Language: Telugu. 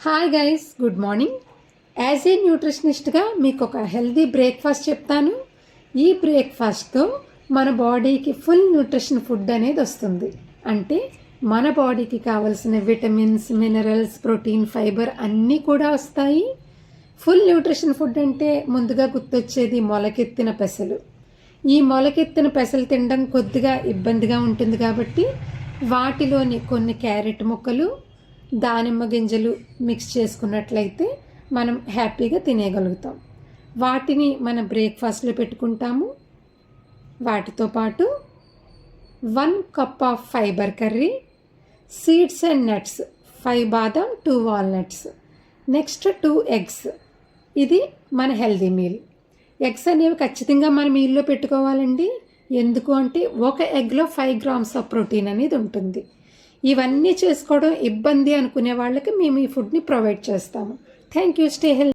Hi guys, good morning. As a న్యూట్రిషనిస్ట్గా మీకు ఒక హెల్దీ బ్రేక్ఫాస్ట్ చెప్తాను. ఈ బ్రేక్ఫాస్ట్తో మన బాడీకి ఫుల్ న్యూట్రిషన్ ఫుడ్ అనేది వస్తుంది. అంటే మన బాడీకి కావాల్సిన విటమిన్స్, మినరల్స్, ప్రోటీన్, ఫైబర్ అన్నీ కూడా వస్తాయి. ఫుల్ న్యూట్రిషన్ ఫుడ్ అంటే ముందుగా గుర్తొచ్చేది మొలకెత్తిన పెసలు. ఈ మొలకెత్తిన పెసలు తినడం కొద్దిగా ఇబ్బందిగా ఉంటుంది కాబట్టి వాటిలోని కొన్ని క్యారెట్ ముక్కలు, దానిమ్మ గింజలు మిక్స్ చేసుకున్నట్లయితే మనం హ్యాపీగా తినేయగలుగుతాం. వాటిని మనం బ్రేక్ఫాస్ట్లో పెట్టుకుంటాము. వాటితో పాటు 1 cup of fibre curry, seeds and nuts, 5 బాదం, 2 వాల్నట్స్, నెక్స్ట్ 2 ఎగ్స్. ఇది మన హెల్దీ మీల్. ఎగ్స్ అనేవి ఖచ్చితంగా మన మీల్లో పెట్టుకోవాలండి. ఎందుకు అంటే ఒక ఎగ్లో 5 గ్రామ్స్ ఆఫ్ ప్రోటీన్ అనేది ఉంటుంది. ఇవన్నీ చేసుకోవడం ఇబ్బంది అనుకునే వాళ్ళకి మేము ఈ ఫుడ్ని ప్రొవైడ్ చేస్తాము. Thank you. Stay healthy.